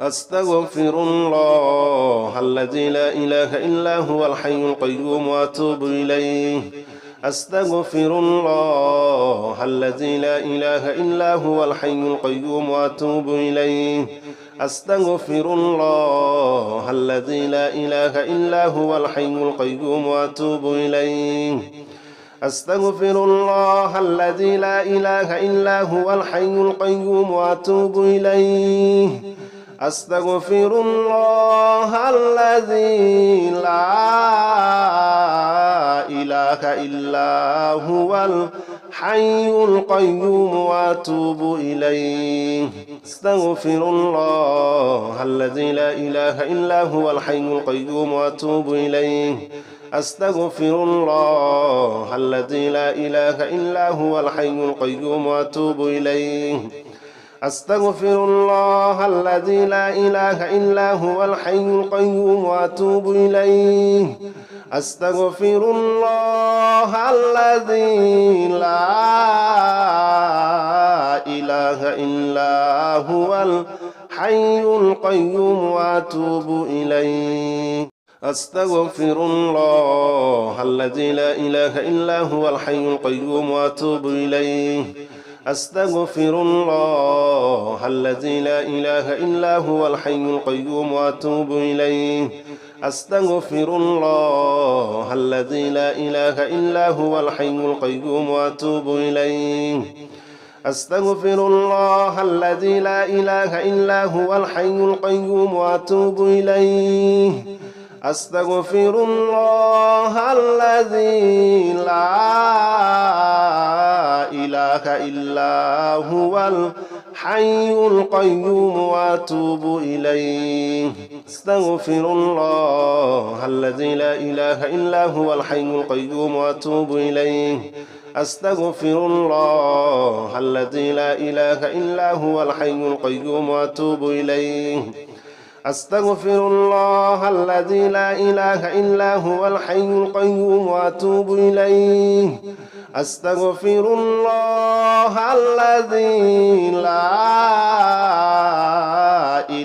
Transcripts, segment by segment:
أستغفر الله الذي لا إله إلا هو الحي القيوم وأتوب إليه أستغفر الله الذي لا إله إلا هو الحي القيوم وأتوب إليه أستغفر الله الذي لا إله إلا هو الحي القيوم وأتوب إليه أستغفر الله الذي لا إله إلا هو الحي القيوم وأتوب إليه أستغفر الله الذي لا إله إلا هو الحي القيوم وأتوب إليه أستغفر الله الذي لا إله إلا هو الحي القيوم وأتوب إليه أستغفر الله الذي لا إله إلا هو الحي القيوم وأتوب إليه أستغفر الله الذي لا إله إلا هو الحي القيوم وأتوب إليه أستغفر الله الذي لا إله إلا هو الحي القيوم وأتوب إليه أستغفر الله الذي لا إله إلا هو الحي القيوم وأتوب إليه أستغفر الله الذي لا إله إلا هو الحي القيوم وأتوب إليه أستغفر الله الذي لا إله إلا هو الحي القيوم وأتوب إليه أستغفر الله الذي لا إله إلا هو الحي القيوم وأتوب إليه أستغفر الله الذي لا إله إلا هو الحي القيوم وأتوب إليه أستغفر الله الذي لا إله إلا هو الحي القيوم وأتوب إليه أستغفر الله الذي لا إله إلا هو الحي القيوم وأتوب إليه أستغفر الله الذي لا إله إلا هو الحي القيوم وأتوب إليه أستغفر الله الذي لا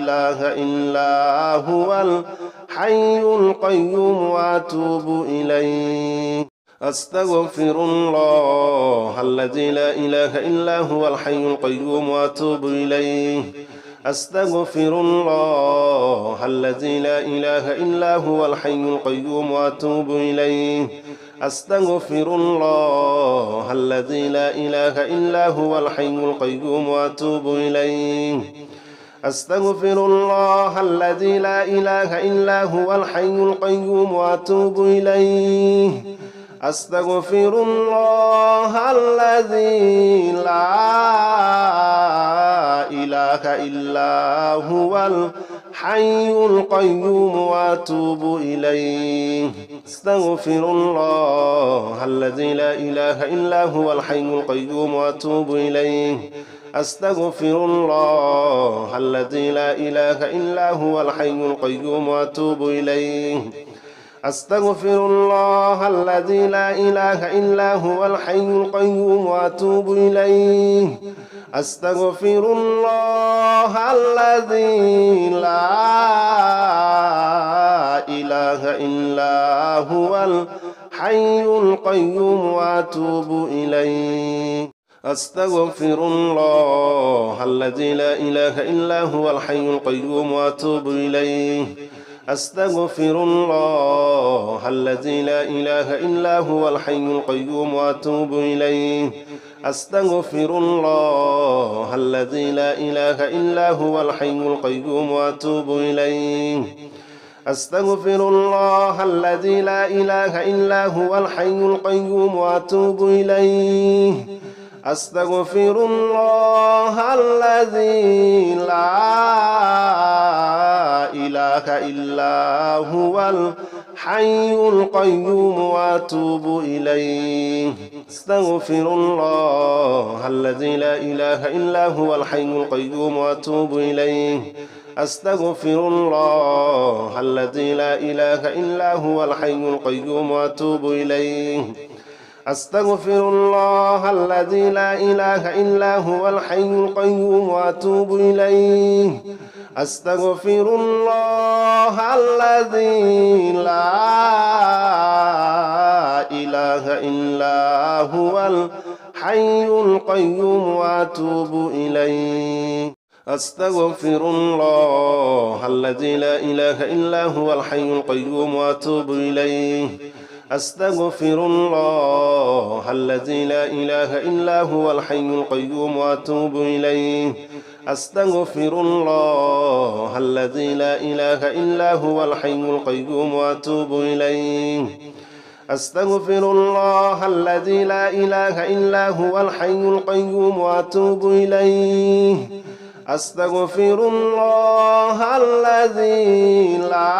إله إلا هو الحي القيوم وأتوب إليه أستغفر الله الذي لا إله إلا هو الحي القيوم وأتوب إليه أستغفر الله الذي لا إله إلا هو الحي القيوم وأتوب إليه أستغفر الله الذي لا إله إلا هو الحي القيوم وأتوب إليه أستغفر الله الذي لا إله إلا هو الحي القيوم وأتوب إليه أستغفر الله الذي لا إله إلا هو الحي القيوم وأتوب إليه أستغفر الله الذي لا إله إلا هو الحي القيوم وأتوب إليه أستغفر الله الذي لا إله إلا هو الحي القيوم وأتوب إليه أستغفر الله الذي لا إله إلا هو الحي القيوم وأتوب إليه أستغفر الله الذي لا إله إلا هو الحي القيوم وأتوب إليه أستغفر الله الذي لا إله إلا هو الحي القيوم وأتوب إليه أستغفر الله الذي لا إله إلا هو الحي القيوم وأتوب إليه أستغفر الله الذي لا إله إلا هو الحي القيوم وأتوب إليه أستغفر الله الذي لا إله إلا هو الحي القيوم وأتوب إليه أستغفر الله الذي لا إله إلا هو الحي القيوم وأتوب إليه أستغفر الله الذي لا إله إلا هو الحي القيوم وأتوب إليه أستغفر الله الذي لا إله إلا هو الحي القيوم وأتوب إليه أستغفر الله الذي لا إله إلا هو الحي القيوم وأتوب إليه أستغفر الله الذي لا إله إلا هو الحي القيوم وأتوب إليه أستغفر الله الذي لا إله إلا هو الحي القيوم وأتوب إليه أستغفر الله الذي لا إله إلا هو الحي القيوم وأتوب إليه أستغفر الله الذي لا إله إلا هو الحي القيوم وأتوب إليه أستغفر الله الذي لا إله إلا هو الحي القيوم وأتوب إليه أستغفر الله الذي لا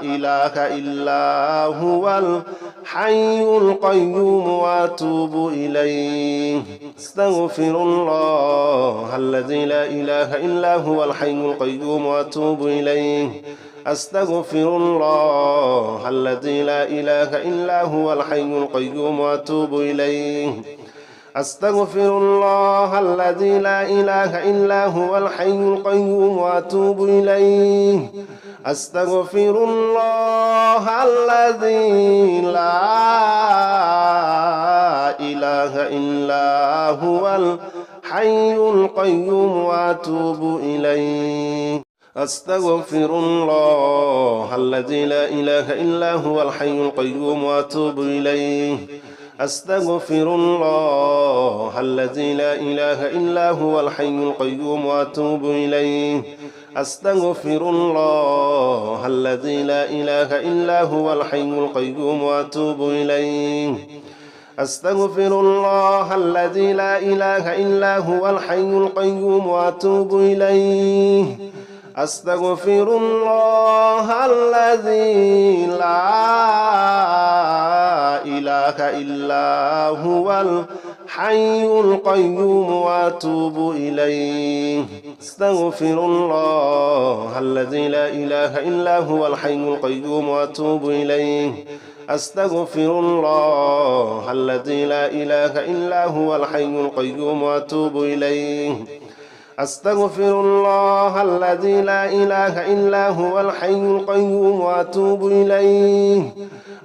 إله إلا هو الحي القيوم وأتوب إليه أستغفر الله الذي لا إله إلا هو الحي القيوم وأتوب إليه أستغفر الله الذي لا إله إلا هو الحي القيوم وأتوب إليه أستغفر الله الذي لا إله إلا هو الحي القيوم وأتوب إليه أستغفر الله الذي لا إله إلا هو الحي القيوم وأتوب إليه أستغفر الله الذي لا إله إلا هو الحي القيوم وأتوب إليه أستغفر الله الذي لا إله إلا هو الحي القيوم وأتوب إليه أستغفر الله الذي لا إله إلا هو الحي القيوم وأتوب إليه أستغفر الله الذي لا إله إلا هو الحي القيوم وأتوب إليه أستغفر الله الذي لا إله إلا هو الحي القيوم وأتوب إليه أستغفر الله الذي لا إله إلا هو الحي القيوم وأتوب إليه أستغفر الله الذي لا إله إلا هو الحي القيوم وأتوب إليه أستغفر الله الذي لا إله إلا هو الحي القيوم وأتوب إليه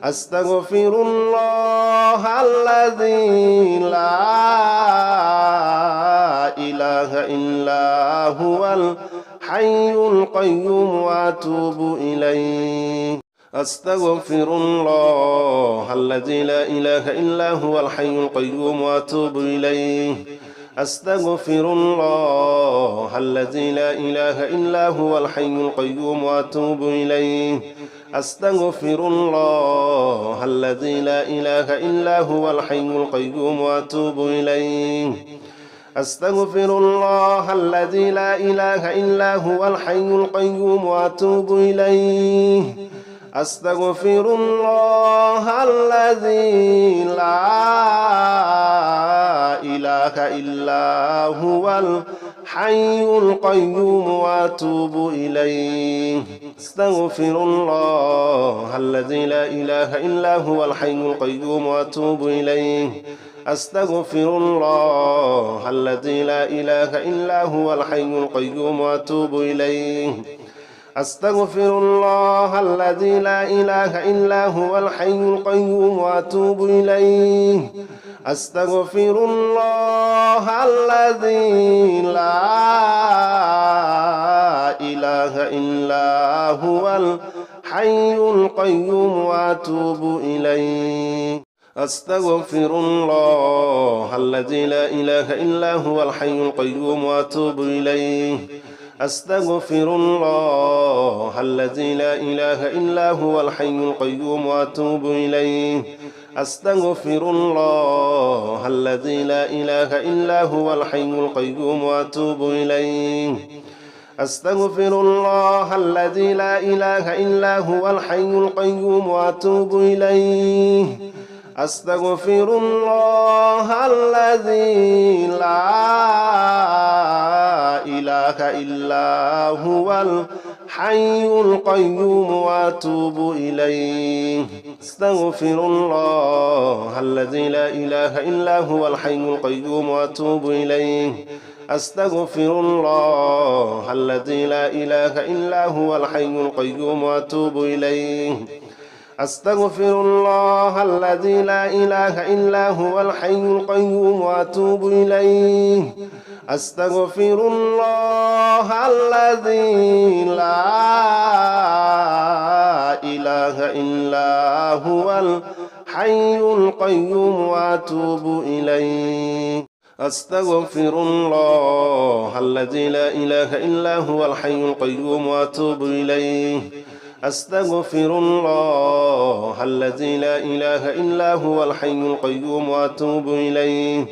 أستغفر الله الذي لا إله إلا هو الحي القيوم وأتوب إليه أستغفر الله الذي لا إله إلا هو الحي القيوم وأتوب إليه أستغفر الله الذي لا إله إلا هو الحي القيوم وأتوب إليه أستغفر الله الذي لا إله إلا هو الحي القيوم وأتوب إليه أستغفر الله الذي لا إله إلا هو الحي القيوم وأتوب إليه أستغفر الله الذي لا إله إلا هو الحي القيوم وأتوب إليه أستغفر الله الذي لا إله إلا هو الحي القيوم وأتوب إليه أستغفر الله الذي لا إله إلا هو الحي القيوم وأتوب إليه أستغفر الله الذي لا إله إلا هو الحي القيوم وأتوب إليه أستغفر الله الذي لا إله إلا هو الحي القيوم وأتوب إليه أستغفر الله الذي لا إله إلا هو الحي القيوم وأتوب إليه أستغفر الله الذي لا إله إلا هو الحي القيوم وأتوب إليه أستغفر الله الذي لا إله إلا هو الحي القيوم وأتوب إليه أستغفر الله الذي لا إله إلا هو الحي القيوم وأتوب إليه أستغفر الله الذي لا إله إلا هو الحي القيوم وأتوب إليه أستغفر الله الذي لا إله إلا هو الحي القيوم وأتوب إليه أستغفر الله الذي لا إله إلا هو الحي القيوم وأتوب إليه أستغفر الله الذي لا إله إلا هو الحي القيوم وأتوب إليه أستغفر الله الذي لا إله إلا هو الحي القيوم وأتوب إليه أستغفر الله الذي لا إله إلا هو الحي القيوم وأتوب إليه أستغفر الله الذي لا إله إلا هو الحي القيوم وأتوب إليه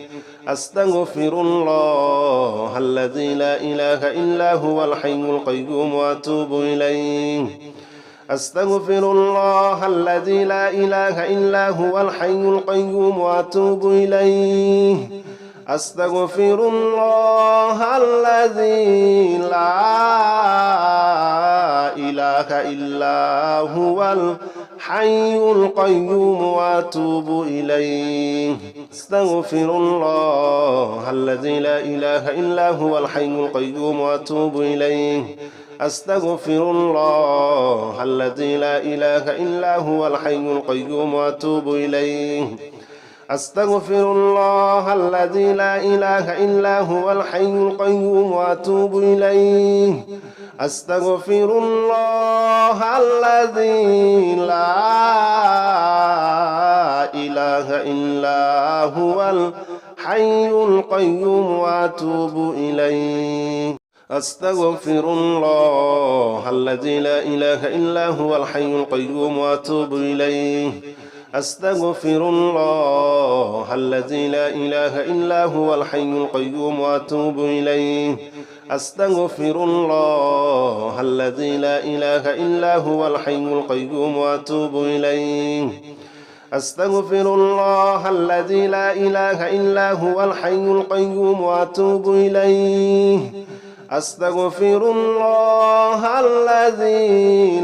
أستغفر الله الذي لا إله إلا هو الحي القيوم وأتوب إليه أستغفر الله الذي لا إله إلا هو الحي القيوم وأتوب إليه أستغفر الله الذي لا إله إلا هو الحي القيوم وأتوب إليه أستغفر الله الذي لا إله إلا هو الحي القيوم وأتوب إليه أستغفر الله الذي لا إله إلا هو الحي القيوم وأتوب إليه أستغفر الله الذي لا إله إلا هو الحي القيوم وأتوب إليه أستغفر الله الذي لا إله إلا هو الحي القيوم وأتوب إليه أستغفر الله الذي لا إله إلا هو الحي القيوم وأتوب إليه أستغفر الله الذي لا إله إلا هو الحي القيوم وأتوب إليه أستغفر الله الذي لا إله إلا هو الحي القيوم وأتوب إليه أستغفر الله الذي لا إله إلا هو الحي القيوم وأتوب إليه أستغفر الله الذي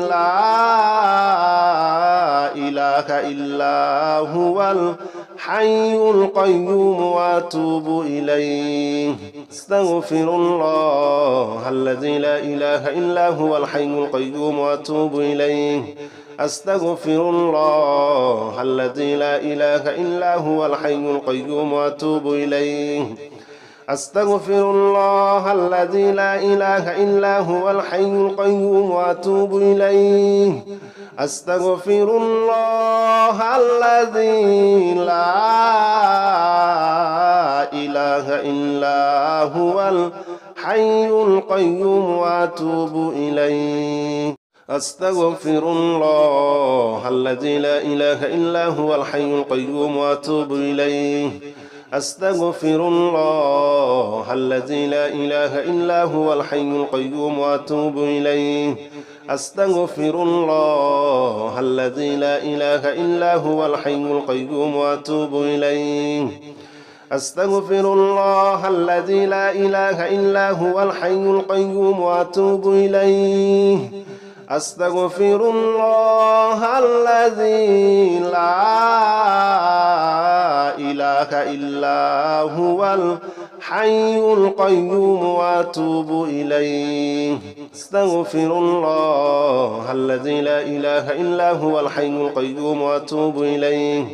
لا إله إلا هو الحي القيوم وأتوب إليه أستغفر الله الذي لا إله إلا هو الحي القيوم وأتوب إليه أستغفر الله الذي لا إله إلا هو الحي القيوم وأتوب إليه أستغفر الله الذي لا إله إلا هو الحي القيوم وأتوب إليه أستغفر الله الذي لا إله إلا هو الحي القيوم وأتوب إليه أستغفر الله الذي لا إله إلا هو الحي القيوم وأتوب إليه أستغفر الله الذي لا إله إلا هو الحي القيوم وأتوب إليه أستغفر الله الذي لا إله إلا هو الحي القيوم وأتوب إليه أستغفر الله الذي لا إله إلا هو الحي القيوم وأتوب إليه أستغفر الله الذي لا إله إلا هو الحي القيوم وأتوب إليه أستغفر الله الذي لا إله إلا هو الحي القيوم وأتوب إليه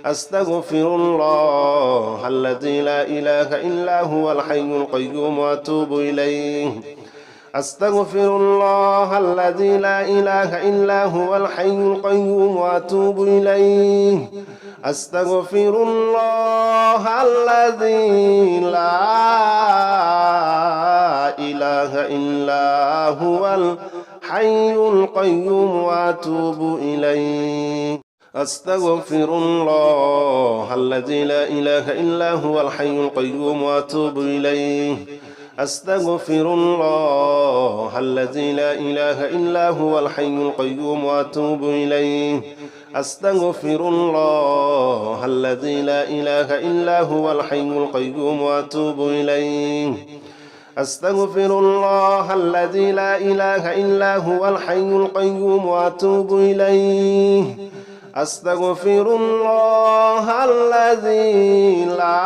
أستغفر الله الذي لا إله إلا هو الحي القيوم وأتوب إليه أستغفر الله الذي لا إله إلا هو الحي القيوم وأتوب إليه أستغفر الله الذي لا إله إلا هو الحي القيوم وأتوب إليه أستغفر الله الذي لا إله إلا هو الحي القيوم وأتوب إليه أستغفر الله الذي لا إله إلا هو الحي القيوم وأتوب إليه أستغفر الله الذي لا إله إلا هو الحي القيوم وأتوب إليه أستغفر الله الذي لا إله إلا هو الحي القيوم وأتوب إليه أستغفر الله الذي لا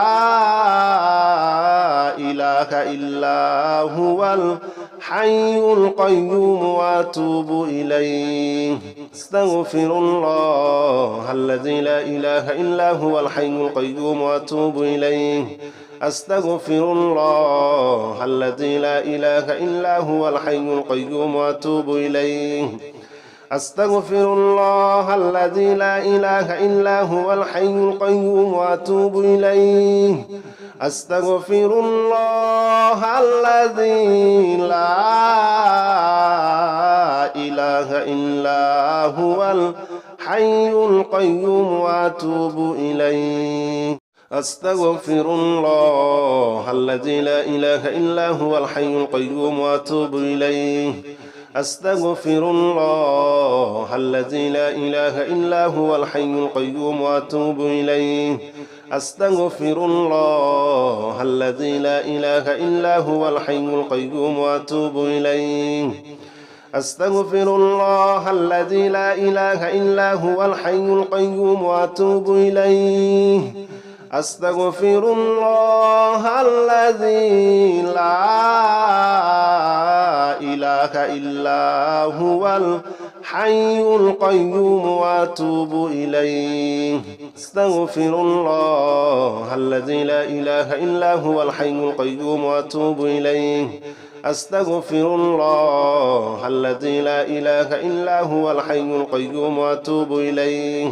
إله إلا هو الحي القيوم وأتوب إليه أستغفر الله الذي لا إله إلا هو الحي القيوم وأتوب إليه أستغفر الله الذي لا إله إلا هو الحي القيوم وأتوب إليه أستغفر الله الذي لا إله إلا هو الحي القيوم وأتوب إليه أستغفر الله الذي لا إله إلا هو الحي القيوم وأتوب إليه أستغفر الله الذي لا إله إلا هو الحي القيوم وأتوب إليه أستغفر الله الذي لا إله إلا هو الحي القيوم وأتوب إليه أستغفر الله الذي لا إله إلا هو الحي القيوم وأتوب إليه أستغفر الله الذي لا إله إلا هو الحي القيوم وأتوب إليه أستغفر الله الذي لا إله إلا هو الحي القيوم وأتوب إليه أستغفر الله الذي لا إله إلا هو الحي القيوم وأتوب إليه أستغفر الله الذي لا إله إلا هو الحي القيوم وأتوب إليه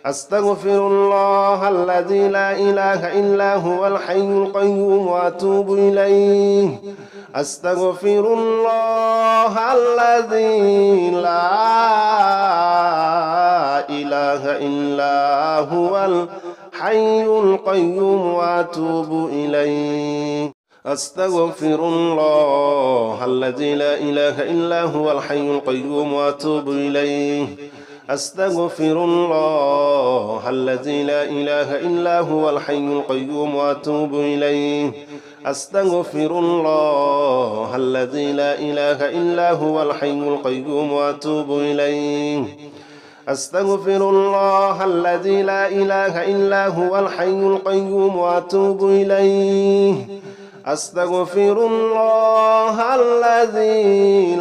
أستغفر الله الذي لا إله إلا هو الحي القيوم وأتوب إليه أستغفر الله الذي لا إله إلا هو الحي القيوم وأتوب إليه أستغفر الله الذي لا إله إلا هو الحي القيوم وأتوب إليه أستغفر الله الذي لا إله إلا هو الحي القيوم وأتوب إليه أستغفر الله الذي لا إله إلا هو الحي القيوم وأتوب إليه أستغفر الله الذي لا إله إلا هو الحي القيوم وأتوب إليه أستغفر الله الذي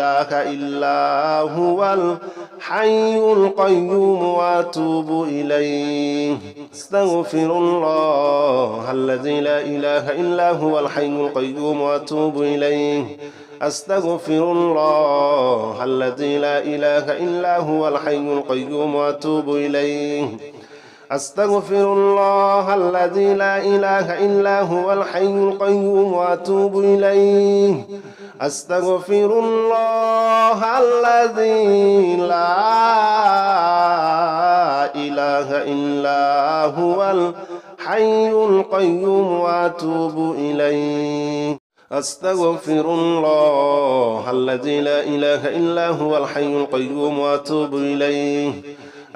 لا إله إلا هو الحي القيوم وأتوب إليه أستغفر الله الذي لا إله إلا هو الحي القيوم وأتوب إليه أستغفر الله الذي لا إله إلا هو الحي القيوم وأتوب إليه أستغفر الله الذي لا إله إلا هو الحي القيوم وأتوب إليه أستغفر الله الذي لا إله إلا هو الحي القيوم وأتوب إليه أستغفر الله الذي لا إله إلا هو الحي القيوم وأتوب إليه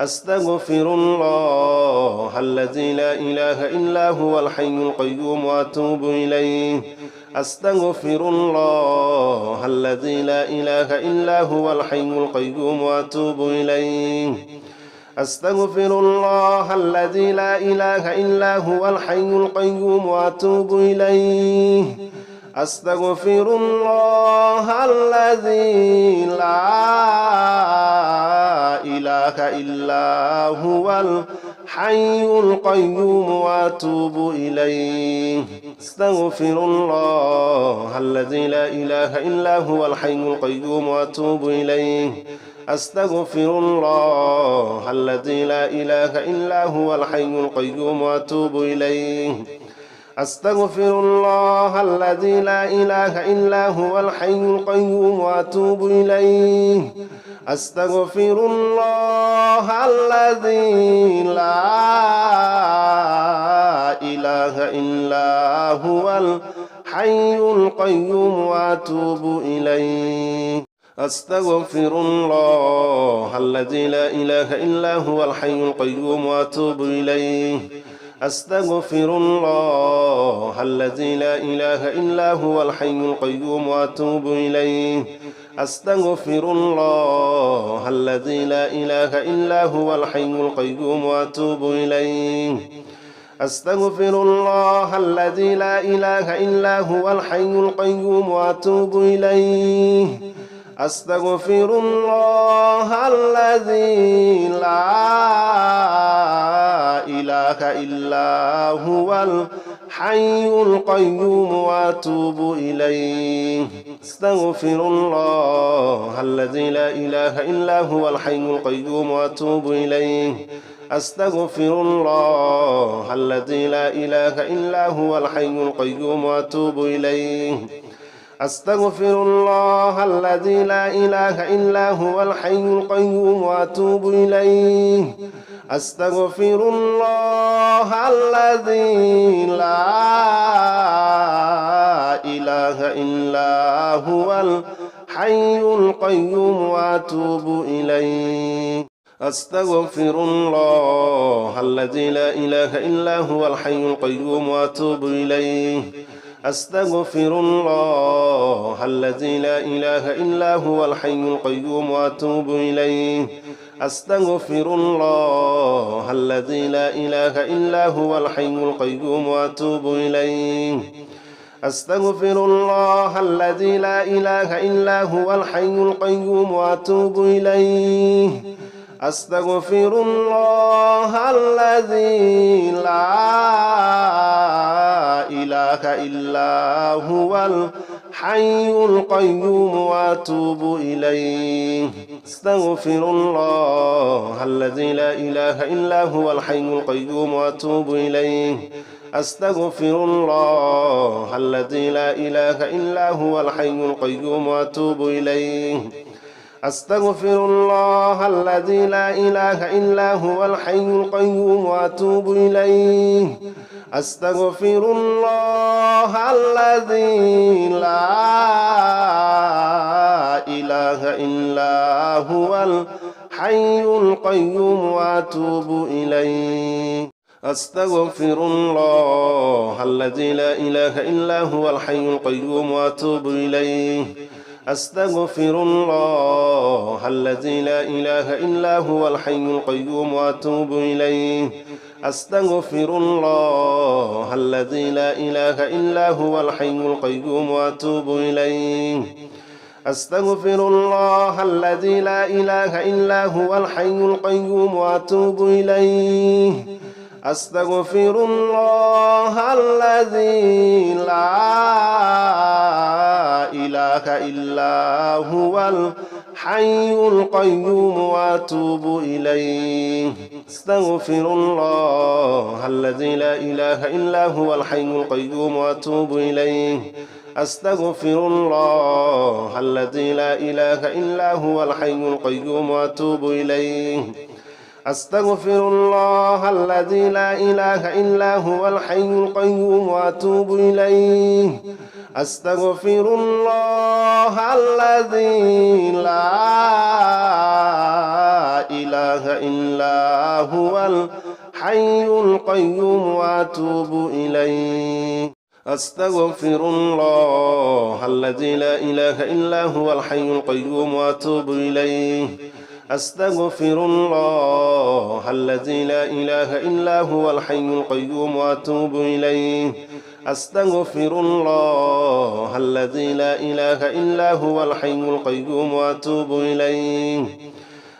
أستغفر الله الذي لا إله إلا هو الحي القيوم وأتوب إليه أستغفر الله الذي لا إله إلا هو الحي القيوم وأتوب إليه أستغفر الله الذي لا إله إلا هو الحي القيوم وأتوب إليه أستغفر الله الذي لا إله إلا هو الحي القيوم وأتوب إليه أستغفر الله الذي لا إله إلا هو الحي القيوم وأتوب إليه أستغفر الله الذي لا إله إلا هو الحي القيوم وأتوب إليه أستغفر الله الذي لا إله إلا هو الحي القيوم وأتوب إليه أستغفر الله الذي لا إله إلا هو الحي القيوم وأتوب إليه أستغفر الله الذي لا إله إلا هو الحي القيوم وأتوب إليه أستغفر الله الذي لا إله إلا هو الحي القيوم وأتوب إليه أستغفر الله الذي لا إله إلا هو الحي القيوم وأتوب إليه أستغفر الله الذي لا إله إلا هو الحي القيوم وأتوب إليه أستغفر الله الذي لا إله إلا هو الحي القيوم وأتوب إليه أستغفر الله الذي لا إله إلا هو الحي القيوم وأتوب إليه أستغفر الله الذي لا إله إلا هو الحي القيوم وأتوب إليه أستغفر الله الذي لا إله إلا هو الحي القيوم وأتوب إليه أستغفر الله الذي لا إله إلا هو الحي القيوم وأتوب إليه أستغفر الله الذي لا إله إلا هو الحي القيوم وأتوب إليه أستغفر الله الذي لا إله إلا هو الحي القيوم وأتوب إليه أستغفر الله الذي لا إله إلا هو الحي القيوم وأتوب إليه أستغفر الله الذي لا إله إلا هو الحي القيوم وأتوب إليه أستغفر الله الذي لا إله إلا هو الحي القيوم وأتوب إليه أستغفر الله الذي لا إله إلا هو الحي القيوم وأتوب إليه أستغفر الله الذي لا إله إلا هو الحي القيوم وأتوب إليه أستغفر الله الذي لا إله إلا هو الحي القيوم وأتوب إليه أستغفر الله الذي لا إله إلا هو الحي القيوم وأتوب إليه أستغفر الله الذي لا إله إلا هو الحي القيوم وأتوب إليه أستغفر الله الذي لا إله إلا هو الحي القيوم وأتوب إليه أستغفر الله الذي لا إله إلا هو الحي القيوم وأتوب إليه أستغفر الله الذي لا إله إلا هو الحي القيوم وأتوب إليه أستغفر الله الذي لا إله إلا هو الحي القيوم وأتوب إليه أستغفر الله الذي لا إله إلا هو الحي القيوم وأتوب إليه أستغفر الله الذي لا إله إلا هو الحي القيوم وأتوب إليه أستغفر الله الذي لا إله إلا هو الحي القيوم وأتوب إليه أستغفر الله الذي لا إله إلا هو الحي القيوم وأتوب إليه أستغفر الله الذي لا إله إلا هو الحي القيوم وأتوب إليه أستغفر الله الذي لا إله إلا هو الحي القيوم وأتوب إليه أستغفر الله الذي لا إله إلا هو الحي القيوم وأتوب إليه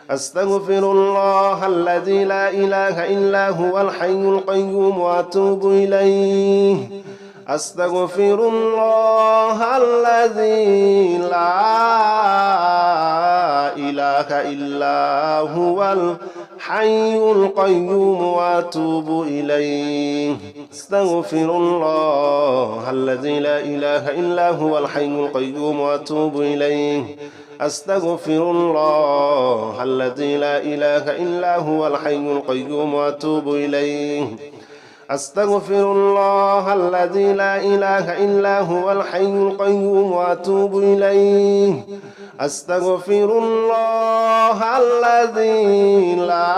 أستغفر الله الذي لا إله إلا هو الحي القيوم وأتوب إليه أستغفر الله الذي لا إله إلا هو الحي القيوم وأتوب إليه أستغفر الله الذي لا إله إلا هو الحي القيوم وأتوب إليه أستغفر الله الذي لا إله إلا هو الحي القيوم وأتوب إليه أستغفر الله الذي لا إله إلا هو الحي القيوم وأتوب إليه أستغفر الله الذي لا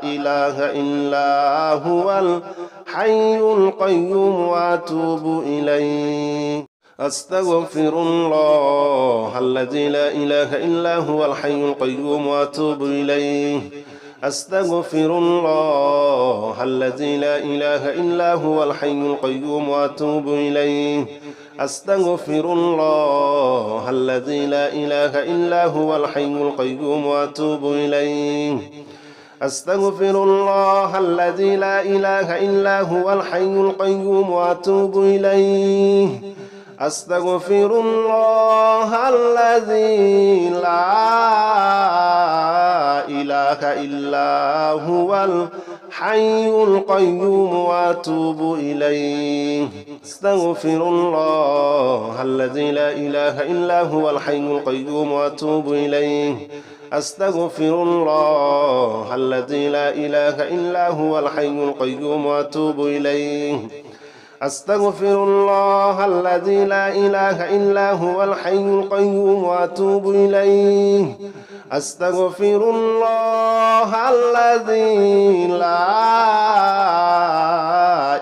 إله إلا هو الحي القيوم وأتوب إليه أستغفر الله الذي لا إله إلا هو الحي القيوم وأتوب إليه أستغفر الله الذي لا إله إلا هو الحي القيوم وأتوب إليه أستغفر الله الذي لا إله إلا هو الحي القيوم وأتوب إليه أستغفر الله الذي لا إله إلا هو الحي القيوم وأتوب إليه أستغفر الله الذي لا إله إلا هو الحي القيوم وأتوب إليه أستغفر الله الذي لا إله إلا هو الحي القيوم وأتوب إليه أستغفر الله الذي لا إله إلا هو الحي القيوم وأتوب إليه أستغفر الله الذي لا إله إلا هو الحي القيوم وأتوب إليه أستغفر الله الذي لا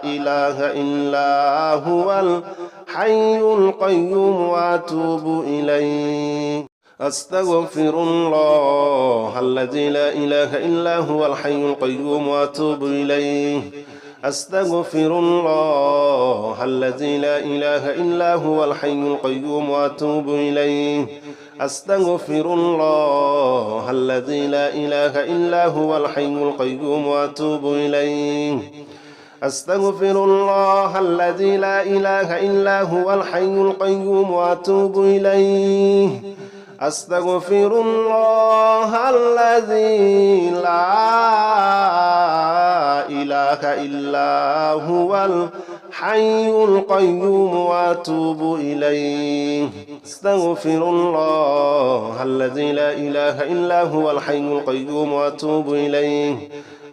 إله إلا هو الحي القيوم وأتوب إليه أستغفر الله الذي لا إله إلا هو الحي القيوم وأتوب إليه أستغفر الله الذي لا إله إلا هو الحي القيوم وأتوب إليه أستغفر الله الذي لا إله إلا هو الحي القيوم وأتوب إليه أستغفر الله الذي لا إله إلا هو الحي القيوم وأتوب إليه أستغفر الله الذي لا إله إلا هو الحي القيوم وأتوب إليه أستغفر الله الذي لا إله إلا هو الحي القيوم وأتوب إليه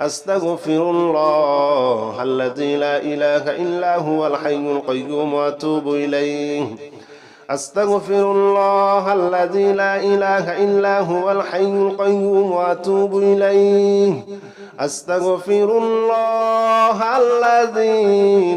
أستغفر الله الذي لا إله إلا هو الحي القيوم وأتوب إليه أستغفر الله الذي لا إله إلا هو الحي القيوم وأتوب إليه أستغفر الله الذي لا إله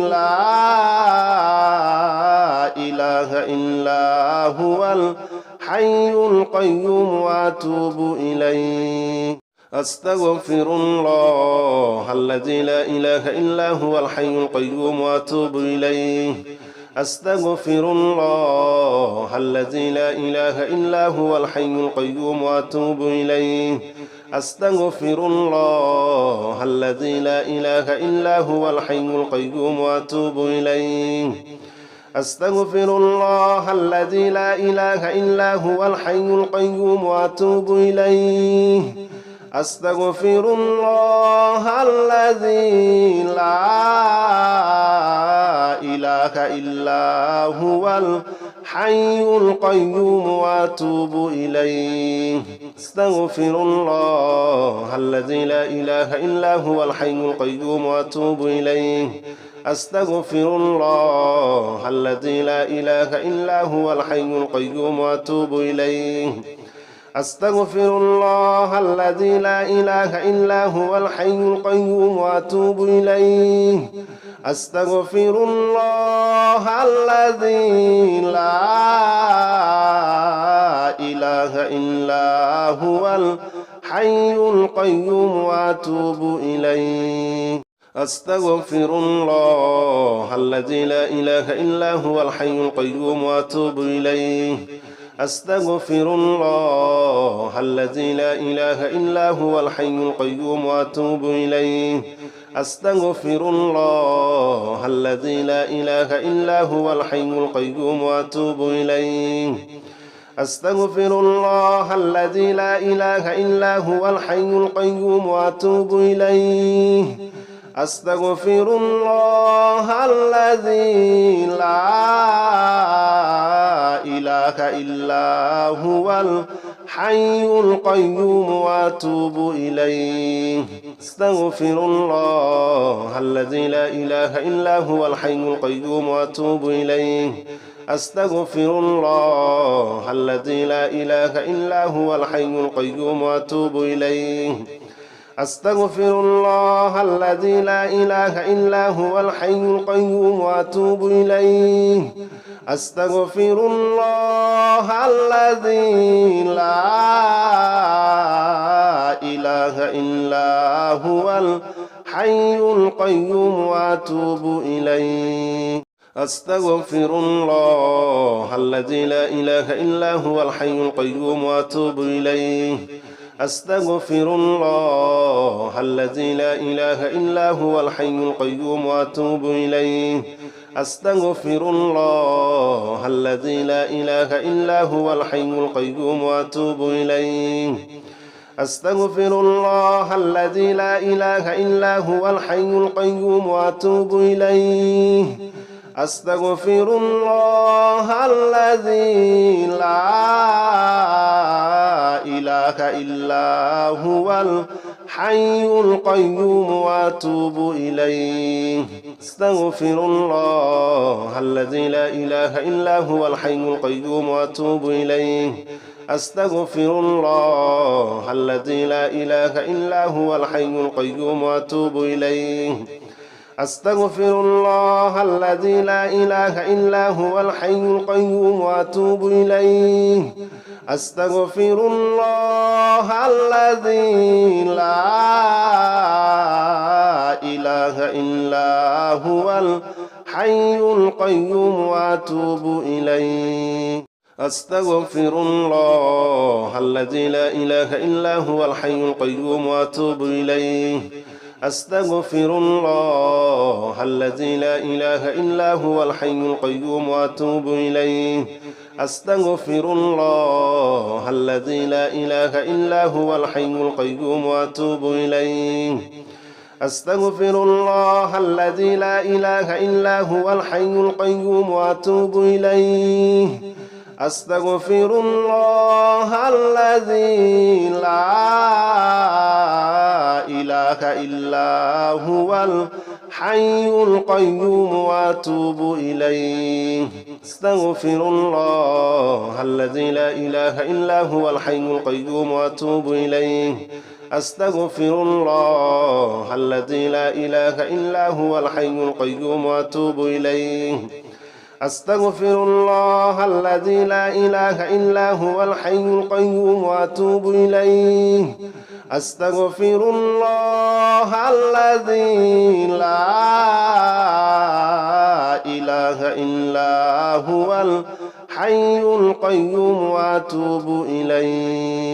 إلا هو الحي القيوم وأتوب إليه أستغفر الله الذي لا إله إلا هو الحي القيوم وأتوب إليه أستغفر الله الذي لا إله إلا هو الحي القيوم وأتوب إليه أستغفر الله الذي لا إله إلا هو الحي القيوم وأتوب إليه أستغفر الله الذي لا إله إلا هو الحي القيوم وأتوب إليه أستغفر الله الذي لا إله إلا هو الحي القيوم وأتوب إليه أستغفر الله الذي لا إله إلا هو الحي القيوم وأتوب إليه أستغفر الله الذي لا إله إلا هو الحي القيوم وأتوب إليه أستغفر الله الذي لا إله إلا هو الحي القيوم وأتوب إليه أستغفر الله الذي لا إله إلا هو الحي القيوم وأتوب إليه أستغفر الله الذي لا إله إلا هو الحي القيوم وأتوب إليه أستغفر الله الذي لا إله إلا هو الحي القيوم وأتوب إليه أستغفر الله الذي لا إله إلا هو الحي القيوم وأتوب إليه أستغفر الله الذي لا إله إلا هو الحي القيوم وأتوب إليه أستغفر الله الذي لا إله إلا هو الحي القيوم وأتوب إليه أستغفر الله الذي لا إله إلا هو الحي القيوم وأتوب إليه أستغفر الله الذي لا إله إلا هو الحي القيوم وأتوب إليه أستغفر الله الذي لا إله إلا هو الحي القيوم وأتوب إليه أستغفر الله الذي لا إله إلا هو الحي القيوم وأتوب إليه أستغفر الله الذي لا إله إلا هو الحي القيوم وأتوب إليه أستغفر الله الذي لا إله إلا هو الحي القيوم وأتوب إليه أستغفر الله الذي لا إله إلا هو الحي القيوم وأتوب إليه أستغفر الله الذي لا إله إلا هو الحي القيوم وأتوب إليه أستغفر الله الذي لا إله إلا هو الحي القيوم وأتوب إليه أستغفر الله الذي لا إله إلا هو الحي القيوم وأتوب إليه أستغفر الله الذي لا إله إلا هو الحي القيوم وأتوب إليه أستغفر الله الذي لا إله إلا هو الحي القيوم وأتوب إليه أستغفر الله الذي لا إله إلا هو الحي القيوم وأتوب إليه أستغفر الله الذي لا إله إلا هو الحي القيوم وأتوب إليه أستغفر الله الذي لا إله إلا هو الحي القيوم وأتوب إليه أستغفر الله الذي لا إله إلا هو الحي القيوم وأتوب إليه أستغفر الله الذي لا إله إلا هو الحي القيوم وأتوب إليه أستغفر الله الذي لا إله إلا هو الحي القيوم وأتوب إليه أستغفر الله الذي لا إله إلا هو الحي القيوم وأتوب إليه أستغفر الله الذي لا إله إلا هو الحي القيوم وأتوب إليه أستغفر الله الذي لا إله إلا هو الحي القيوم وأتوب إليه أستغفر الله الذي لا إله إلا هو الحي القيوم وأتوب إليه